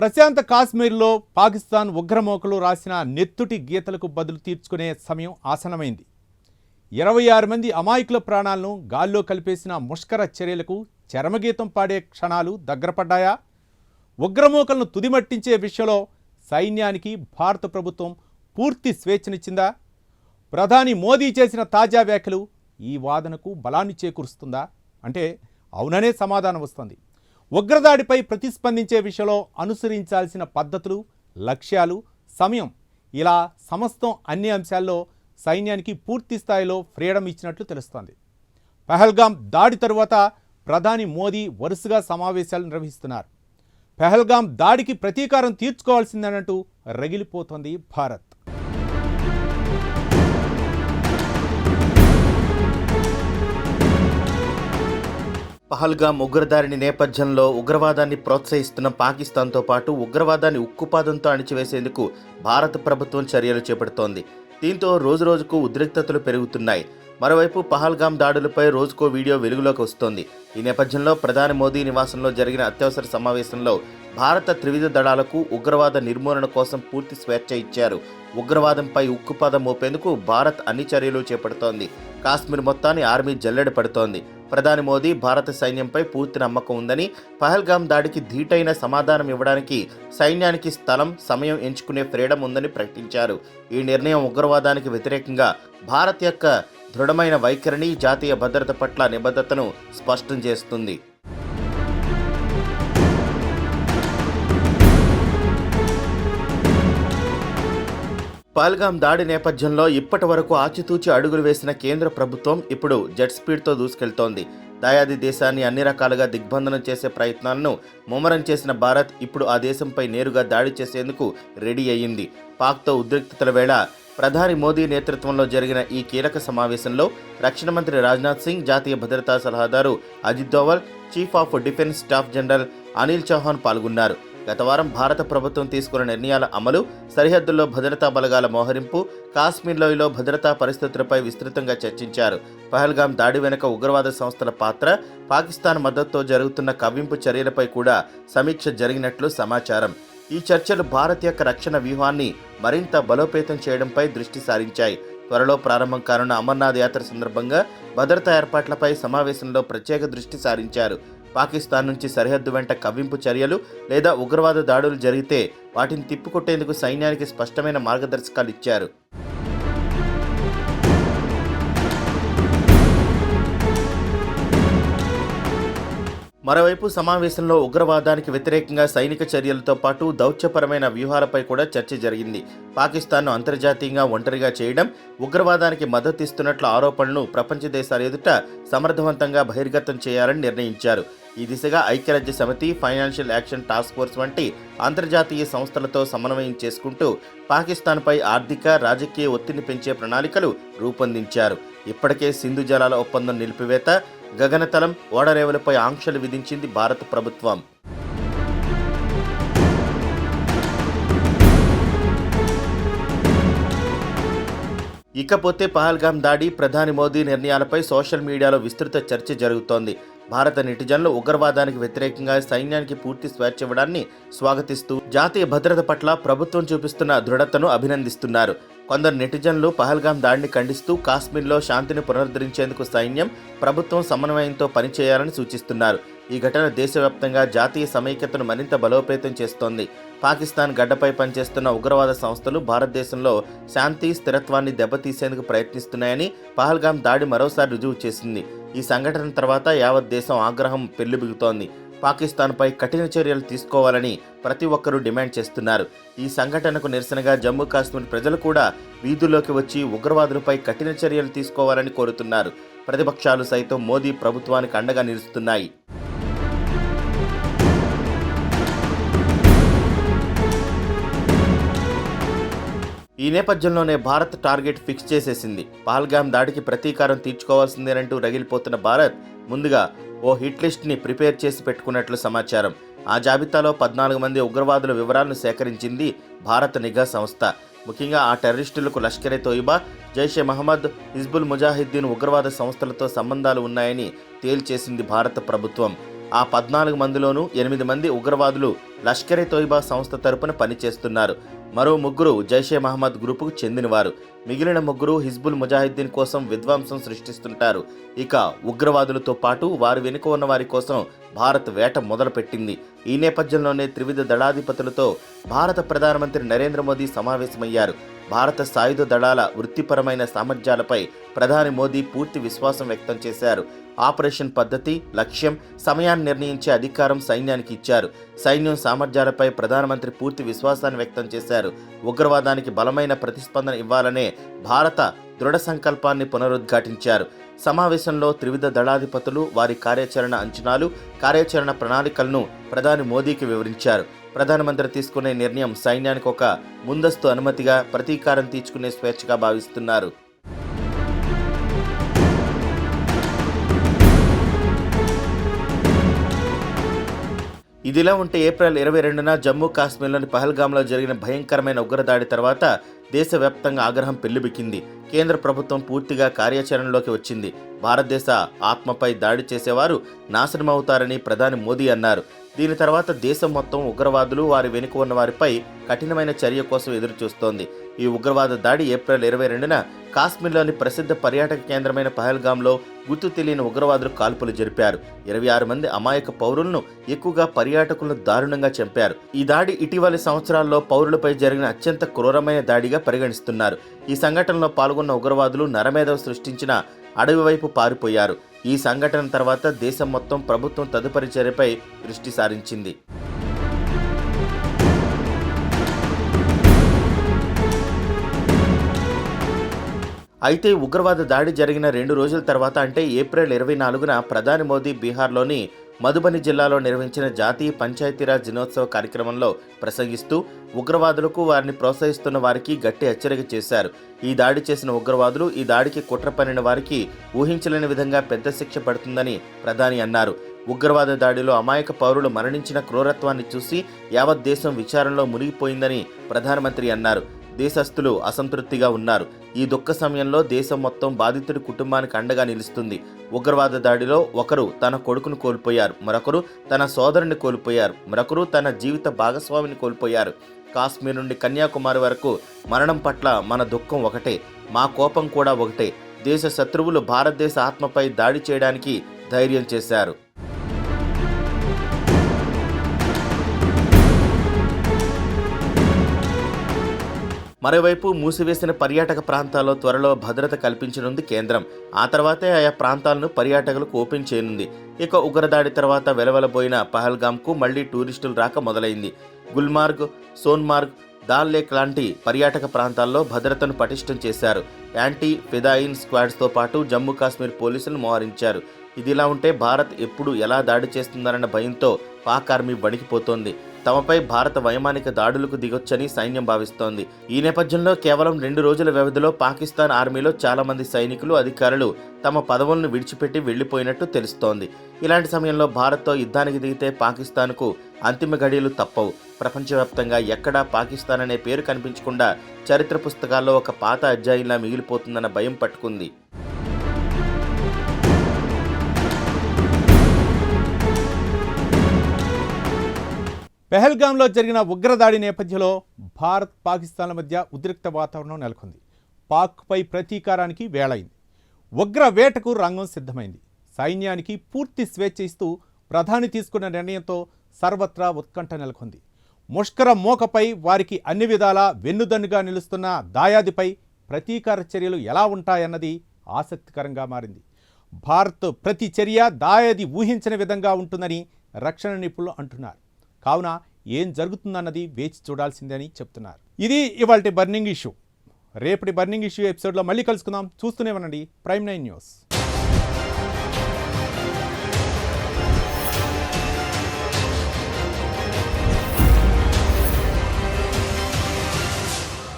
ప్రశాంత కాశ్మీర్లో పాకిస్తాన్ ఉగ్రమోకలు రాసిన నెత్తుటి గీతలకు బదులు తీర్చుకునే సమయం ఆసన్నమైంది. 26 మంది అమాయకుల ప్రాణాలను గాల్లో కలిపేసిన ముష్కర చర్యలకు చరమగీతం పాడే క్షణాలు దగ్గరపడ్డాయా? ఉగ్రమోకలను తుదిమట్టించే విషయంలో సైన్యానికి భారత ప్రభుత్వం పూర్తి స్వేచ్ఛనిచ్చిందా? ప్రధాని మోదీ చేసిన తాజా వ్యాఖ్యలు ఈ వాదనకు బలాన్ని చేకూరుస్తుందా అంటే అవుననే సమాధానం వస్తుంది. ఉగ్రదాడిపై ప్రతిస్పందించే విషయంలో అనుసరించాల్సిన పద్ధతులు, లక్ష్యాలు, సమయం ఇలా సమస్తం అన్ని అంశాల్లో సైన్యానికి పూర్తి స్థాయిలో ఫ్రీడమ్ ఇచ్చినట్లు తెలుస్తోంది. పహల్గాం దాడి తరువాత ప్రధాని మోదీ వరుసగా సమావేశాలు నిర్వహిస్తున్నారు. పహల్గాం దాడికి ప్రతీకారం తీర్చుకోవాల్సిందనంటూ రగిలిపోతోంది భారత్. పహల్గాం ఉగ్రదాడిని నేపథ్యంలో ఉగ్రవాదాన్ని ప్రోత్సహిస్తున్న పాకిస్తాన్తో పాటు ఉగ్రవాదాన్ని ఉక్కుపాదంతో అణిచివేసేందుకు భారత ప్రభుత్వం చర్యలు చేపడుతోంది. దీంతో రోజురోజుకు ఉద్రిక్తతలు పెరుగుతున్నాయి. మరోవైపు పహల్గాం దాడులపై రోజుకో వీడియో వెలుగులోకి వస్తోంది. ఈ నేపథ్యంలో ప్రధాని మోదీ నివాసంలో జరిగిన అత్యవసర సమావేశంలో భారత త్రివిధ దళాలకు ఉగ్రవాద నిర్మూలన కోసం పూర్తి స్వేచ్ఛ ఇచ్చారు. ఉగ్రవాదంపై ఉక్కుపాదం మోపేందుకు భారత్ అన్ని చర్యలు చేపడుతోంది. కాశ్మీర్ మొత్తాన్ని ఆర్మీ జల్లెడ పడుతోంది. ప్రధాని మోదీ భారత సైన్యంపై పూర్తి నమ్మకం ఉందని, పహల్గాం దాడికి ధీటైన సమాధానం ఇవ్వడానికి సైన్యానికి స్థలం, సమయం ఎంచుకునే ఫ్రీడమ్ ఉందని ప్రకటించారు. ఈ నిర్ణయం ఉగ్రవాదానికి వ్యతిరేకంగా భారత్ యొక్క దృఢమైన వైఖరిని, జాతీయ భద్రత పట్ల నిబద్ధతను స్పష్టం చేస్తుంది. పహల్గాం దాడి నేపథ్యంలో ఇప్పటి వరకు ఆచితూచి అడుగులు వేసిన కేంద్ర ప్రభుత్వం ఇప్పుడు జెట్ స్పీడ్తో దూసుకెళ్తోంది. దాయాది దేశాన్ని అన్ని రకాలుగా దిగ్బంధనం చేసే ప్రయత్నాలను ముమ్మరం చేసిన భారత్ ఇప్పుడు ఆ దేశంపై నేరుగా దాడి చేసేందుకు రెడీ అయ్యింది. పాక్తో ఉద్రిక్తతల వేళ ప్రధాని మోదీ నేతృత్వంలో జరిగిన ఈ కీలక సమావేశంలో రక్షణ మంత్రి రాజ్నాథ్ సింగ్, జాతీయ భద్రతా సలహాదారు Ajit Doval, chief of defence staff general Anil Chauhan పాల్గొన్నారు. గత వారం భారత ప్రభుత్వం తీసుకున్న నిర్ణయాల అమలు, సరిహద్దుల్లో భద్రతా బలగాల మోహరింపు, కాశ్మీర్ లోయలో భద్రతా పరిస్థితులపై విస్తృతంగా చర్చించారు. పహల్గాం దాడి వెనుక ఉగ్రవాద సంస్థల పాత్ర, పాకిస్తాన్ మద్దతుతో జరుగుతున్న కవ్వింపు చర్యలపై కూడా సమీక్ష జరిగినట్లు సమాచారం. ఈ చర్చలు భారత్ యొక్క రక్షణ వ్యూహాన్ని మరింత బలోపేతం చేయడంపై దృష్టి సారించాయి. త్వరలో ప్రారంభం కానున్న అమర్నాథ్ యాత్ర సందర్భంగా భద్రతా ఏర్పాట్లపై సమావేశంలో ప్రత్యేక దృష్టి సారించారు. పాకిస్తాన్ నుంచి సరిహద్దు వెంట కవ్వింపు చర్యలు లేదా ఉగ్రవాద దాడులు జరిగితే వాటిని తిప్పికొట్టేందుకు సైన్యానికి స్పష్టమైన మార్గదర్శకాలు ఇచ్చారు. మరోవైపు సమావేశంలో ఉగ్రవాదానికి వ్యతిరేకంగా సైనిక చర్యలతో పాటు దౌత్యపరమైన వ్యూహాలపై కూడా చర్చ జరిగింది. పాకిస్తాన్ను అంతర్జాతీయంగా ఒంటరిగా చేయడం, ఉగ్రవాదానికి మద్దతిస్తున్నట్లు ఆరోపణలను ప్రపంచ దేశాల ఎదుట సమర్థవంతంగా బహిర్గతం చేయాలని నిర్ణయించారు. ఈ దిశగా ఐక్యరాజ్య సమితి, ఫైనాన్షియల్ యాక్షన్ టాస్క్ ఫోర్స్ వంటి అంతర్జాతీయ సంస్థలతో సమన్వయం చేసుకుంటూ పాకిస్తాన్పై ఆర్థిక, రాజకీయ ఒత్తిడిని పెంచే ప్రణాళికలు రూపొందించారు. ఇప్పటికే సింధు జలాల ఒప్పందం నిలిపివేత, గగనతలం, ఓడరేవులపై ఆంక్షలు విధించింది భారత ప్రభుత్వం. ఇకపోతే పహల్గాం దాడి, ప్రధాని మోదీ నిర్ణయాలపై సోషల్ మీడియాలో విస్తృత చర్చ జరుగుతోంది. భారత నెటిజన్లు ఉగ్రవాదానికి వ్యతిరేకంగా సైన్యానికి పూర్తి స్వేచ్ఛ ఇవ్వడాన్ని స్వాగతిస్తూ జాతీయ భద్రత పట్ల ప్రభుత్వం చూపిస్తున్న దృఢతను అభినందిస్తున్నారు. కొందరు నెటిజన్లు పహల్గాం దాడిని ఖండిస్తూ కాశ్మీర్లో శాంతిని పునరుద్ధరించేందుకు సైన్యం, ప్రభుత్వం సమన్వయంతో పనిచేయాలని సూచిస్తున్నారు. ఈ ఘటన దేశవ్యాప్తంగా జాతీయ సమైక్యతను మరింత బలోపేతం చేస్తోంది. పాకిస్తాన్ గడ్డపై పనిచేస్తున్న ఉగ్రవాద సంస్థలు భారతదేశంలో శాంతి, స్థిరత్వాన్ని దెబ్బతీసేందుకు ప్రయత్నిస్తున్నాయని పహల్గాం దాడి మరోసారి రుజువు చేసింది. ఈ సంఘటన తర్వాత యావత్ దేశం ఆగ్రహం పెళ్లిబిగుతోంది. పాకిస్తాన్పై కఠిన చర్యలు తీసుకోవాలని ప్రతి ఒక్కరూ డిమాండ్ చేస్తున్నారు. ఈ సంఘటనకు నిరసనగా జమ్మూ కాశ్మీర్ ప్రజలు కూడా వీధుల్లోకి వచ్చి ఉగ్రవాదులపై కఠిన చర్యలు తీసుకోవాలని కోరుతున్నారు. ప్రతిపక్షాలు సైతం మోదీ ప్రభుత్వానికి అండగా నిలుస్తున్నాయి. ఈ నేపథ్యంలోనే భారత్ టార్గెట్ ఫిక్స్ చేసేసింది. పహల్గాం దాడికి ప్రతీకారం తీర్చుకోవాల్సిందేనంటూ రగిలిపోతున్న భారత్ ముందుగా ఓ హిట్ లిస్ట్ని ప్రిపేర్ చేసి పెట్టుకున్నట్లు సమాచారం. ఆ జాబితాలో 14 మంది ఉగ్రవాదుల వివరాలను సేకరించింది భారత నిఘా సంస్థ. ముఖ్యంగా ఆ టెర్రరిస్టులకు లష్కరే తోయిబా, జైషే మహమ్మద్, హిజ్బుల్ ముజాహిద్దీన్ ఉగ్రవాద సంస్థలతో సంబంధాలు ఉన్నాయని తేల్చేసింది భారత ప్రభుత్వం. ఆ 14 మందిలోనూ 8 మంది ఉగ్రవాదులు లష్కరే తోయిబా సంస్థ తరపున పనిచేస్తున్నారు. మరో ముగ్గురు జైషే మహమ్మద్ గ్రూపుకు చెందినవారు. మిగిలిన ముగ్గురు హిజ్బుల్ ముజాహిద్దీన్ కోసం విధ్వంసం సృష్టిస్తుంటారు. ఇక ఉగ్రవాదులతో పాటు వారి వెనుక ఉన్న వారి కోసం భారత్ వేట మొదలుపెట్టింది. ఈ నేపథ్యంలోనే త్రివిధ దళాధిపతులతో భారత ప్రధానమంత్రి నరేంద్ర మోదీ సమావేశమయ్యారు. భారత సాయుధ దళాల వృత్తిపరమైన సామర్థ్యాలపై ప్రధాని మోదీ పూర్తి విశ్వాసం వ్యక్తం చేశారు. ఆపరేషన్ పద్ధతి, లక్ష్యం, సమయాన్ని నిర్ణయించే అధికారం సైన్యానికి ఇచ్చారు. సైన్యం సామర్థ్యాలపై ప్రధానమంత్రి పూర్తి విశ్వాసాన్ని వ్యక్తం చేశారు. ఉగ్రవాదానికి బలమైన ప్రతిస్పందన ఇవ్వాలనే భారత దృఢ సంకల్పాన్ని పునరుద్ఘాటించారు. సమావేశంలో త్రివిధ దళాధిపతులు వారి కార్యాచరణ అంచనాలు, కార్యాచరణ ప్రణాళికలను ప్రధాని మోదీకి వివరించారు. ప్రధానమంత్రి తీసుకునే నిర్ణయం సైన్యానికి ఒక ముందస్తు అనుమతిగా, ప్రతీకారం తీర్చుకునే స్వేచ్ఛగా భావిస్తున్నారు. ఇదిలా ఉంటే ఏప్రిల్ 22న జమ్మూ కాశ్మీర్లోని పహల్గామ్లో జరిగిన భయంకరమైన ఉగ్రదాడి తర్వాత దేశవ్యాప్తంగా ఆగ్రహం పెల్లుబిక్కింది. కేంద్ర ప్రభుత్వం పూర్తిగా కార్యాచరణలోకి వచ్చింది. భారతదేశ ఆత్మపై దాడి చేసేవారు నాశనమవుతారని ప్రధాని మోదీ అన్నారు. దీని తర్వాత దేశం మొత్తం ఉగ్రవాదులు, వారి వెనుక ఉన్న వారిపై కఠినమైన చర్య కోసం ఎదురు చూస్తోంది. ఈ ఉగ్రవాద దాడి ఏప్రిల్ 22న కాశ్మీర్లోని ప్రసిద్ధ పర్యాటక కేంద్రమైన పహల్గామ్లో గుర్తు తెలియని ఉగ్రవాదులు కాల్పులు జరిపారు. 26 మంది అమాయక పౌరులను, ఎక్కువగా పర్యాటకులను దారుణంగా చంపారు. ఈ దాడి ఇటీవలి సంవత్సరాల్లో పౌరులపై జరిగిన అత్యంత క్రూరమైన దాడిగా పరిగణిస్తున్నారు. ఈ సంఘటనలో పాల్గొన్న ఉగ్రవాదులు నరమేధం సృష్టించిన అడవి వైపు పారిపోయారు. ఈ సంఘటన తర్వాత దేశం మొత్తం ప్రభుత్వం తదుపరి చర్యపై దృష్టి సారించింది. అయితే ఉగ్రవాద దాడి జరిగిన 2 రోజుల తర్వాత అంటే ఏప్రిల్ 24న ప్రధాని మోదీ బీహార్లోని మధుబని జిల్లాలో నిర్వహించిన జాతీయ పంచాయతీరాజ్ దినోత్సవ కార్యక్రమంలో ప్రసంగిస్తూ ఉగ్రవాదులకు, వారిని ప్రోత్సహిస్తున్న వారికి గట్టి హెచ్చరిక చేశారు. ఈ దాడి చేసిన ఉగ్రవాదులు, ఈ దాడికి కుట్ర పన్నిన వారికి ఊహించలేని విధంగా పెద్ద శిక్ష పడుతుందని ప్రధాని అన్నారు. ఉగ్రవాద దాడిలో అమాయక పౌరులు మరణించిన క్రూరత్వాన్ని చూసి యావత్ దేశం విచారణలో మునిగిపోయిందని ప్రధానమంత్రి అన్నారు. దేశస్థులు అసంతృప్తిగా ఉన్నారు. ఈ దుఃఖ సమయంలో దేశం మొత్తం బాధితుడి కుటుంబానికి అండగా నిలుస్తుంది. ఉగ్రవాద దాడిలో ఒకరు తన కొడుకును కోల్పోయారు, మరొకరు తన సోదరుని కోల్పోయారు, మరొకరు తన జీవిత భాగస్వామిని కోల్పోయారు. కాశ్మీర్ నుండి కన్యాకుమారి వరకు మరణం పట్ల మన దుఃఖం ఒకటే, మా కోపం కూడా ఒకటే. దేశ శత్రువులు భారతదేశ ఆత్మపై దాడి చేయడానికి ధైర్యం చేశారు. మరోవైపు మూసివేసిన పర్యాటక ప్రాంతాల్లో త్వరలో భద్రత కల్పించనుంది కేంద్రం. ఆ తర్వాతే ఆయా ప్రాంతాలను పర్యాటకులకు ఓపెన్ చేయనుంది. ఇక ఉగ్రదాడి తర్వాత వెలవెలబోయిన పహల్గామ్కు మళ్లీ టూరిస్టులు రాక మొదలైంది. గుల్మార్గ్, సోన్మార్గ్, దాల్ లేక్ లాంటి పర్యాటక ప్రాంతాల్లో భద్రతను పటిష్టం చేశారు. యాంటీ ఫిదాయిన్ స్క్వాడ్స్తో పాటు జమ్మూ కాశ్మీర్ పోలీసులను మోహరించారు. ఇదిలా ఉంటే భారత్ ఎప్పుడు ఎలా దాడి చేస్తుందన్న భయంతో పాక్ ఆర్మీ వణికిపోతోంది. తమపై భారత వైమానిక దాడులకు దిగొచ్చని సైన్యం భావిస్తోంది. ఈ నేపథ్యంలో కేవలం 2 రోజుల వ్యవధిలో పాకిస్తాన్ ఆర్మీలో చాలా మంది సైనికులు, అధికారులు తమ పదవులను విడిచిపెట్టి వెళ్లిపోయినట్టు తెలుస్తోంది. ఇలాంటి సమయంలో భారత్తో యుద్ధానికి దిగితే పాకిస్తాన్కు అంతిమ ఘడియలు తప్పవు. ప్రపంచవ్యాప్తంగా ఎక్కడా పాకిస్తాన్ అనే పేరు కనిపించకుండా చరిత్ర పుస్తకాల్లో ఒక పాత అధ్యాయంలా మిగిలిపోతుందన్న భయం పట్టుకుంది. పెహల్గాంలో జరిగిన ఉగ్రదాడి నేపథ్యంలో భారత్, పాకిస్తాన్ల మధ్య ఉద్రిక్త వాతావరణం నెలకొంది. పాక్పై ప్రతీకారానికి వేళైంది. ఉగ్ర వేటకు రంగం సిద్ధమైంది. సైన్యానికి పూర్తి స్వేచ్ఛ ఇస్తూ ప్రధాని తీసుకున్న నిర్ణయంతో సర్వత్రా ఉత్కంఠ నెలకొంది. ముష్కర మోకపై వారికి అన్ని విధాలా వెన్నుదన్నుగా నిలుస్తున్న దాయాదిపై ప్రతీకార చర్యలు ఎలా ఉంటాయన్నది ఆసక్తికరంగా మారింది. భారత్ ప్రతి చర్య దాయాది ఊహించని విధంగా ఉంటుందని రక్షణ నిపుణులు అంటున్నారు. కావున ఏం జరుగుతుందన్నది వేచి చూడాల్సిందని చెప్తున్నారు. ఇది ఇవాల్టి బర్నింగ్ ఇష్యూ. రేపటి బర్నింగ్ ఇష్యూ ఎపిసోడ్లో మళ్ళీ కలుసుకుందాం. చూస్తూనే ఉండండి ప్రైమ్ 9 న్యూస్.